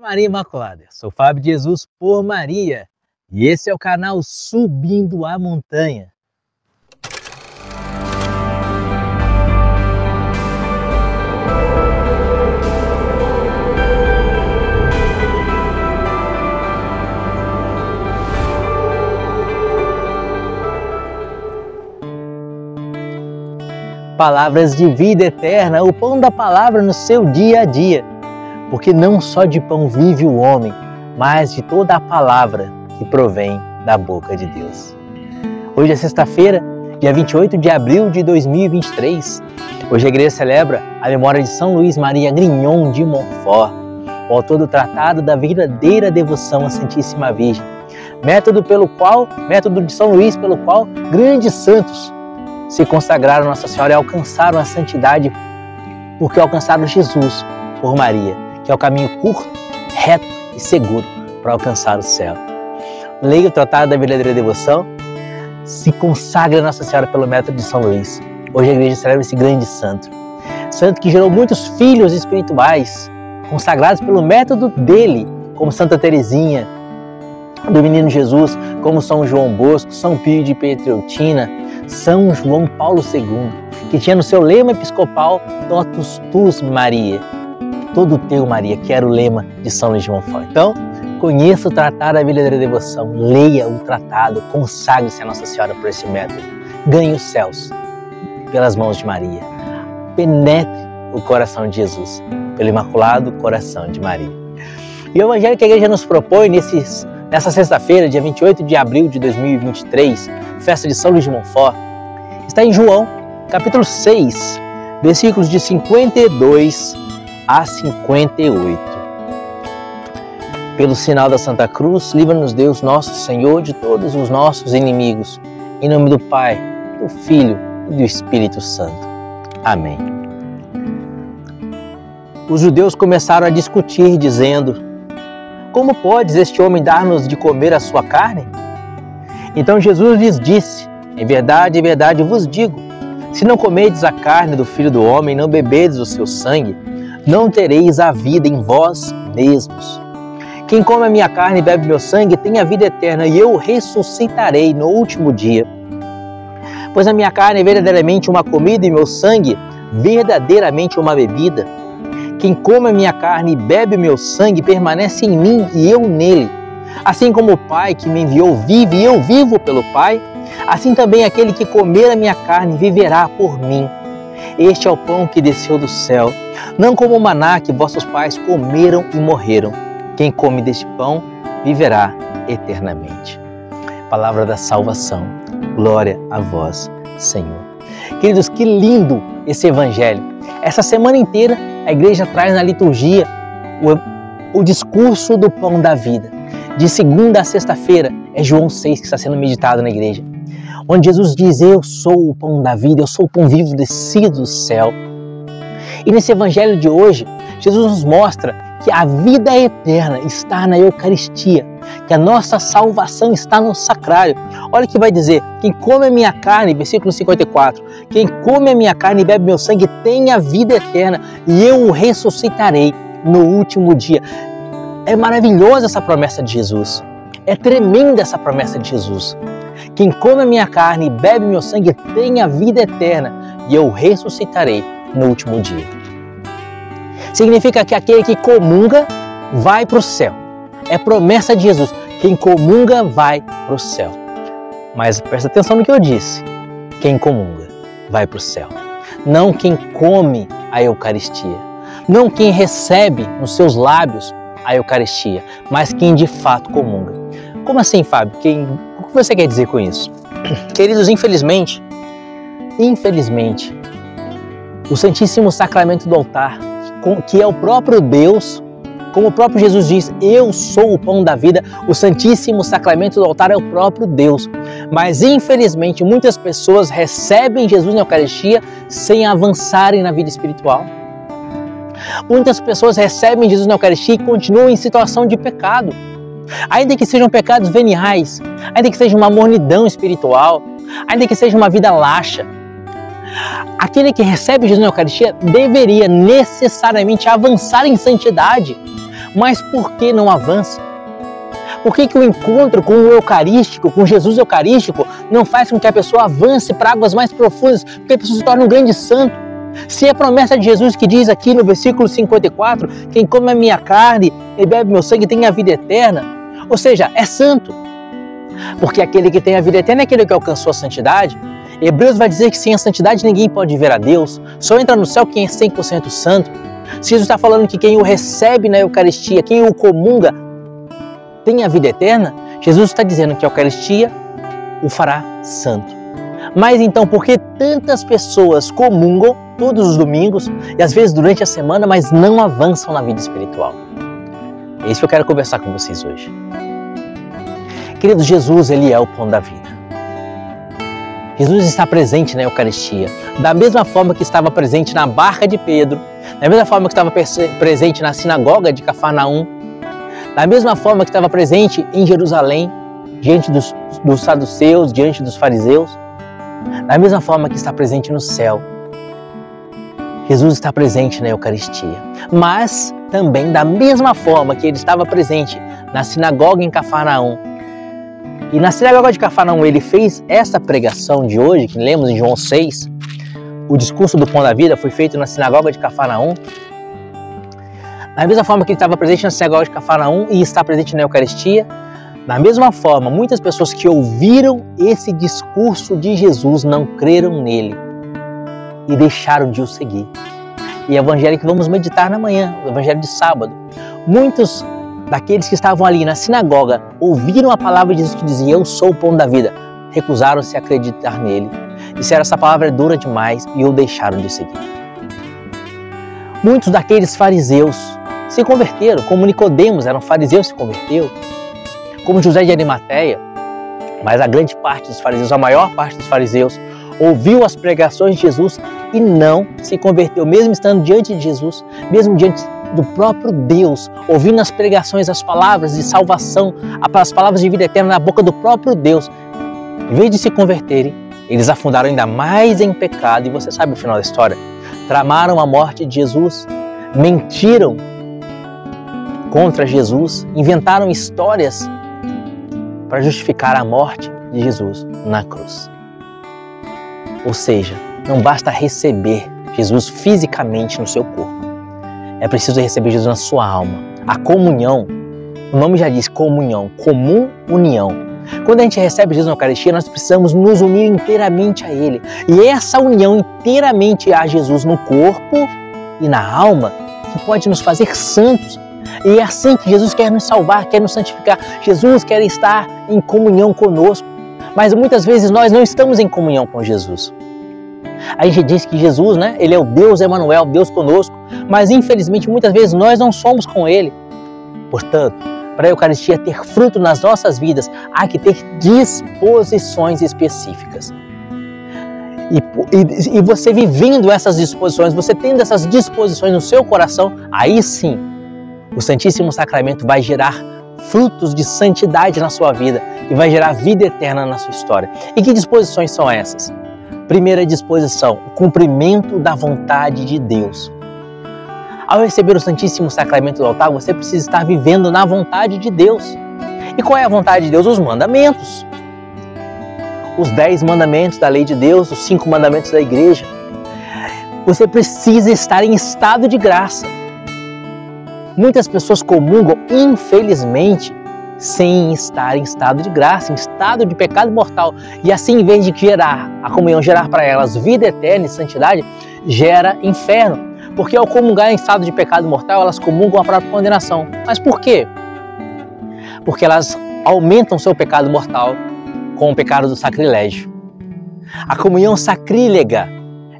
Maria Imaculada, sou Fábio de Jesus por Maria e esse é o canal Subindo a Montanha. Palavras de vida eterna, o pão da palavra no seu dia a dia. Porque não só de pão vive o homem, mas de toda a palavra que provém da boca de Deus. Hoje é sexta-feira, dia 28 de abril de 2023. Hoje a igreja celebra a memória de São Luís Maria Grignon de Montfort, o autor do Tratado da Verdadeira Devoção à Santíssima Virgem. Método de São Luís, pelo qual grandes santos se consagraram a Nossa Senhora e alcançaram a santidade, porque alcançaram Jesus por Maria, que é o caminho curto, reto e seguro para alcançar o céu. Leia o Tratado da Verdadeira Devoção, se consagre a Nossa Senhora pelo método de São Luís. Hoje a igreja celebra esse grande santo. Santo que gerou muitos filhos espirituais, consagrados pelo método dele, como Santa Teresinha do Menino Jesus, como São João Bosco, São Pio de Pietrelcina, São João Paulo II, que tinha no seu lema episcopal Totus Tuus Maria. Todo teu, Maria, que era o lema de São Luís de Montfort. Então, conheça o Tratado da Verdadeira Devoção, leia o tratado, consagre-se a Nossa Senhora por esse método. Ganhe os céus pelas mãos de Maria. Penetre o coração de Jesus pelo Imaculado Coração de Maria. E o Evangelho que a igreja nos propõe nessa sexta-feira, dia 28 de abril de 2023, festa de São Luís de Montfort, está em João, capítulo 6, versículos de 52 a 58. Pelo sinal da Santa Cruz, livra-nos Deus nosso Senhor de todos os nossos inimigos. Em nome do Pai, do Filho e do Espírito Santo. Amém. Os judeus começaram a discutir, dizendo: como podes este homem dar-nos de comer a sua carne? Então Jesus lhes disse: em verdade vos digo, se não comerdes a carne do Filho do Homem, não beberdes o seu sangue, não tereis a vida em vós mesmos. Quem come a minha carne e bebe meu sangue tem a vida eterna, e eu o ressuscitarei no último dia. Pois a minha carne é verdadeiramente uma comida e meu sangue verdadeiramente uma bebida. Quem come a minha carne e bebe meu sangue permanece em mim e eu nele. Assim como o Pai que me enviou vive e eu vivo pelo Pai, assim também aquele que comer a minha carne viverá por mim. Este é o pão que desceu do céu, não como o maná que vossos pais comeram e morreram. Quem come deste pão viverá eternamente. Palavra da salvação. Glória a vós, Senhor. Queridos, que lindo esse Evangelho. Essa semana inteira a igreja traz na liturgia o discurso do pão da vida. De segunda a sexta-feira é João 6 que está sendo meditado na igreja, onde Jesus diz: eu sou o pão da vida, eu sou o pão vivo descido do céu. E nesse Evangelho de hoje, Jesus nos mostra que a vida eterna está na Eucaristia, que a nossa salvação está no sacrário. Olha o que vai dizer: quem come a minha carne, versículo 54, quem come a minha carne e bebe meu sangue tem a vida eterna, e eu o ressuscitarei no último dia. É maravilhosa essa promessa de Jesus, é tremenda essa promessa de Jesus. Quem come a minha carne e bebe meu sangue tem a vida eterna, e eu o ressuscitarei no último dia. Significa que aquele que comunga vai para o céu. É promessa de Jesus. Quem comunga vai para o céu. Mas presta atenção no que eu disse. Quem comunga vai para o céu. Não quem come a Eucaristia. Não quem recebe nos seus lábios a Eucaristia, mas quem de fato comunga. Como assim, Fábio? O que você quer dizer com isso? Queridos, infelizmente, o Santíssimo Sacramento do altar, que é o próprio Deus, como o próprio Jesus diz: eu sou o pão da vida, o Santíssimo Sacramento do altar é o próprio Deus. Mas infelizmente muitas pessoas recebem Jesus na Eucaristia sem avançarem na vida espiritual. Muitas pessoas recebem Jesus na Eucaristia e continuam em situação de pecado. Ainda que sejam pecados veniais, ainda que seja uma mornidão espiritual, ainda que seja uma vida laxa. Aquele que recebe Jesus na Eucaristia deveria necessariamente avançar em santidade, mas por que não avança? Por que o encontro com o Eucarístico, com Jesus Eucarístico, não faz com que a pessoa avance para águas mais profundas, porque a pessoa se torne um grande santo? Se é a promessa de Jesus que diz aqui no versículo 54, quem come a minha carne e bebe meu sangue tem a vida eterna, ou seja, é santo. Porque aquele que tem a vida eterna é aquele que alcançou a santidade. Hebreus vai dizer que sem a santidade ninguém pode ver a Deus, só entra no céu quem é 100% santo. Se Jesus está falando que quem o recebe na Eucaristia, quem o comunga, tem a vida eterna, Jesus está dizendo que a Eucaristia o fará santo. Mas então, por que tantas pessoas comungam todos os domingos e às vezes durante a semana, mas não avançam na vida espiritual? É isso que eu quero conversar com vocês hoje. Queridos, Jesus, Ele é o pão da vida. Jesus está presente na Eucaristia, da mesma forma que estava presente na barca de Pedro, da mesma forma que estava presente na sinagoga de Cafarnaum, da mesma forma que estava presente em Jerusalém, diante dos saduceus, diante dos fariseus, da mesma forma que está presente no céu. Jesus está presente na Eucaristia, mas também da mesma forma que Ele estava presente na sinagoga em Cafarnaum. E na sinagoga de Cafarnaum Ele fez essa pregação de hoje, que lemos em João 6, o discurso do pão da vida foi feito na sinagoga de Cafarnaum. Da mesma forma que Ele estava presente na sinagoga de Cafarnaum e está presente na Eucaristia, da mesma forma, muitas pessoas que ouviram esse discurso de Jesus não creram nele e deixaram de o seguir. E o evangelho que vamos meditar na manhã, o evangelho de sábado, muitos daqueles que estavam ali na sinagoga ouviram a palavra de Jesus que dizia: eu sou o pão da vida, recusaram-se a acreditar nele, disseram: essa palavra é dura demais, e o deixaram de seguir. Muitos daqueles fariseus se converteram, como Nicodemos era um fariseu, se converteu, como José de Arimateia, mas a grande parte dos fariseus, a maior parte dos fariseus, ouviu as pregações de Jesus e não se converteu, mesmo estando diante de Jesus, mesmo diante do próprio Deus, ouvindo as pregações, as palavras de salvação, as palavras de vida eterna na boca do próprio Deus. Em vez de se converterem, eles afundaram ainda mais em pecado, e você sabe o final da história. Tramaram a morte de Jesus, mentiram contra Jesus, inventaram histórias para justificar a morte de Jesus na cruz. Ou seja, não basta receber Jesus fisicamente no seu corpo. É preciso receber Jesus na sua alma. A comunhão, o nome já diz comunhão, comum união. Quando a gente recebe Jesus na Eucaristia, nós precisamos nos unir inteiramente a Ele. E essa união inteiramente a Jesus no corpo e na alma que pode nos fazer santos. E é assim que Jesus quer nos salvar, quer nos santificar. Jesus quer estar em comunhão conosco. Mas muitas vezes nós não estamos em comunhão com Jesus. A gente diz que Jesus, Ele é o Deus Emanuel, Deus conosco, mas infelizmente muitas vezes nós não somos com Ele. Portanto, para a Eucaristia ter fruto nas nossas vidas, há que ter disposições específicas. E você vivendo essas disposições, você tendo essas disposições no seu coração, aí sim, o Santíssimo Sacramento vai gerar frutos de santidade na sua vida e vai gerar vida eterna na sua história. E que disposições são essas? Primeira disposição, o cumprimento da vontade de Deus. Ao receber o Santíssimo Sacramento do altar, você precisa estar vivendo na vontade de Deus. E qual é a vontade de Deus? Os mandamentos. Os 10 mandamentos da lei de Deus, os 5 mandamentos da igreja. Você precisa estar em estado de graça. Muitas pessoas comungam, infelizmente, sem estar em estado de graça, em estado de pecado mortal. E assim, em vez de gerar a comunhão, gerar para elas vida eterna e santidade, gera inferno. Porque ao comungar em estado de pecado mortal, elas comungam a própria condenação. Mas por quê? Porque elas aumentam seu pecado mortal com o pecado do sacrilégio. A comunhão sacrílega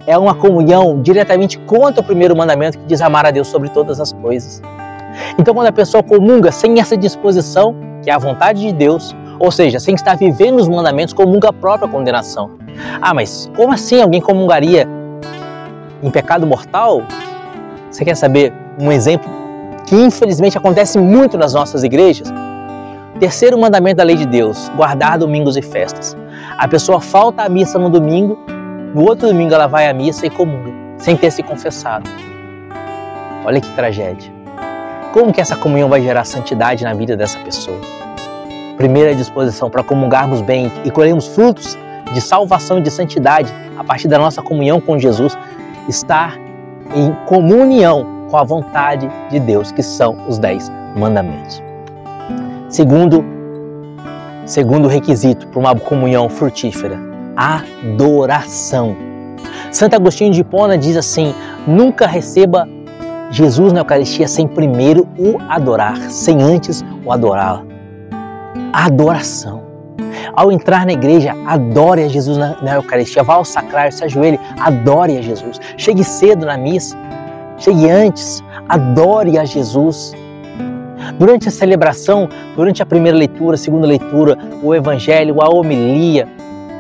é uma comunhão diretamente contra o primeiro mandamento, que diz amar a Deus sobre todas as coisas. Então, quando a pessoa comunga sem essa disposição, que é a vontade de Deus, ou seja, sem estar vivendo os mandamentos, comunga a própria condenação. Ah, mas como assim alguém comungaria em pecado mortal? Você quer saber um exemplo que infelizmente acontece muito nas nossas igrejas? Terceiro mandamento da lei de Deus, guardar domingos e festas. A pessoa falta à missa no domingo, no outro domingo ela vai à missa e comunga, sem ter se confessado. Olha que tragédia. Como que essa comunhão vai gerar santidade na vida dessa pessoa? Primeira disposição para comungarmos bem e colhermos frutos de salvação e de santidade a partir da nossa comunhão com Jesus, estar em comunhão com a vontade de Deus, que são os 10 mandamentos. Segundo requisito para uma comunhão frutífera: adoração. Santo Agostinho de Hipona diz assim: nunca receba Jesus na Eucaristia sem primeiro o adorar, sem antes o adorá-lo. Adoração. Ao entrar na igreja, adore a Jesus na Eucaristia. Vá ao sacrário, se ajoelhe, adore a Jesus. Chegue cedo na missa, chegue antes, adore a Jesus. Durante a celebração, durante a primeira leitura, a segunda leitura, o evangelho, a homilia,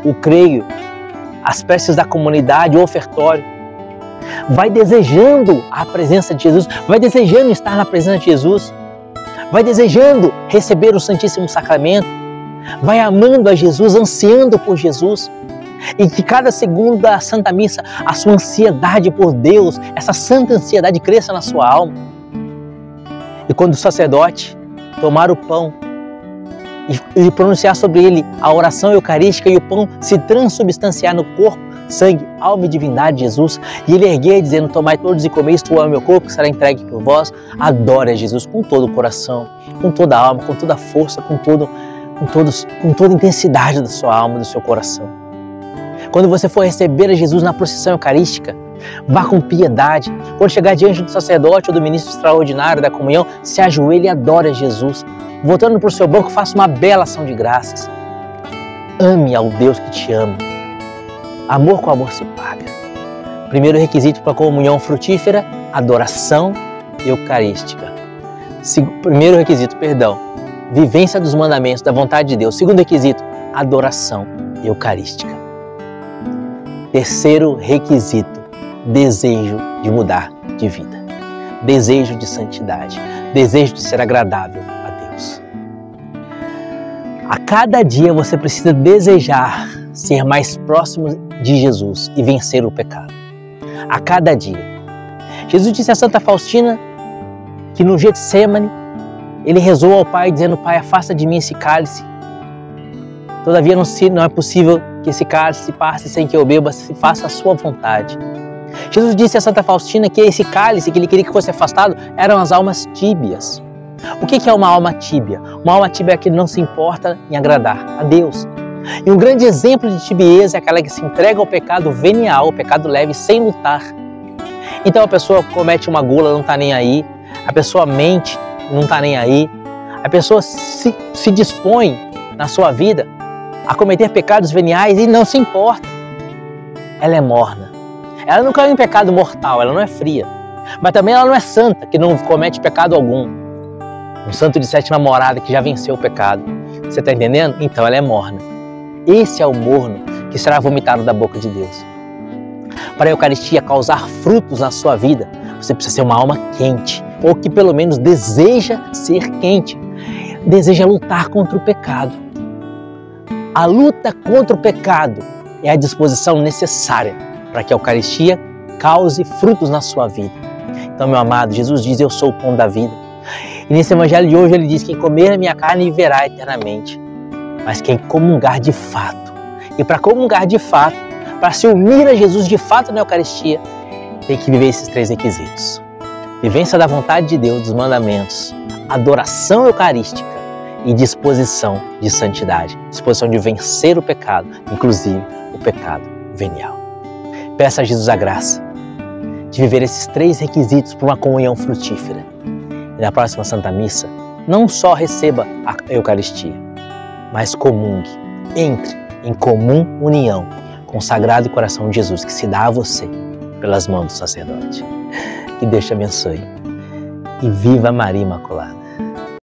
o creio, as preces da comunidade, o ofertório, vai desejando a presença de Jesus, vai desejando estar na presença de Jesus, vai desejando receber o Santíssimo Sacramento, vai amando a Jesus, ansiando por Jesus, e que cada segundo da Santa Missa a sua ansiedade por Deus, essa santa ansiedade cresça na sua alma. E quando o sacerdote tomar o pão e pronunciar sobre ele a oração eucarística e o pão se transubstanciar no corpo, sangue, alma e divindade de Jesus, e ele erguer dizendo: tomai todos e comei, isto é o meu corpo que será entregue por vós, adore a Jesus com todo o coração, com toda a alma, com toda a força, com toda a intensidade da sua alma, do seu coração. Quando você for receber a Jesus na procissão eucarística, vá com piedade. Quando chegar diante do sacerdote ou do ministro extraordinário da comunhão, se ajoelhe e adore a Jesus. Voltando para o seu banco, faça uma bela ação de graças. Ame ao Deus que te ama. Amor com amor se paga. Primeiro requisito para a comunhão frutífera: adoração eucarística. Primeiro requisito, vivência dos mandamentos, da vontade de Deus. Segundo requisito, adoração eucarística. Terceiro requisito, desejo de mudar de vida. Desejo de santidade. Desejo de ser agradável a Deus. A cada dia você precisa desejar ser mais próximo de Jesus e vencer o pecado. A cada dia. Jesus disse a Santa Faustina que no Getsêmani ele rezou ao Pai dizendo: Pai, afasta de mim esse cálice. Todavia não é possível que esse cálice se passe sem que eu beba, se faça a sua vontade. Jesus disse a Santa Faustina que esse cálice que ele queria que fosse afastado eram as almas tíbias. O que é uma alma tíbia? Uma alma tíbia é que não se importa em agradar a Deus. E um grande exemplo de tibieza é aquela que se entrega ao pecado venial, o pecado leve, sem lutar. Então a pessoa comete uma gula, não está nem aí. A pessoa mente, não está nem aí. A pessoa se dispõe na sua vida a cometer pecados veniais e não se importa. Ela é morna. Ela não caiu em pecado mortal, ela não é fria. Mas também ela não é santa, que não comete pecado algum. Um santo de sétima morada que já venceu o pecado. Você está entendendo? Então ela é morna. Esse é o morno que será vomitado da boca de Deus. Para a Eucaristia causar frutos na sua vida, você precisa ser uma alma quente, ou que pelo menos deseja ser quente, deseja lutar contra o pecado. A luta contra o pecado é a disposição necessária para que a Eucaristia cause frutos na sua vida. Então, meu amado, Jesus diz: eu sou o pão da vida. E nesse evangelho de hoje ele diz: quem comer a minha carne viverá eternamente. Mas quem comungar de fato, e para comungar de fato, para se unir a Jesus de fato na Eucaristia, tem que viver esses 3 requisitos: vivência da vontade de Deus, dos mandamentos, adoração eucarística e disposição de santidade, disposição de vencer o pecado, inclusive o pecado venial. Peça a Jesus a graça de viver esses 3 requisitos para uma comunhão frutífera. E na próxima Santa Missa, não só receba a Eucaristia, mas comungue, entre em comum união com o Sagrado Coração de Jesus, que se dá a você pelas mãos do sacerdote. Que Deus te abençoe e viva Maria Imaculada.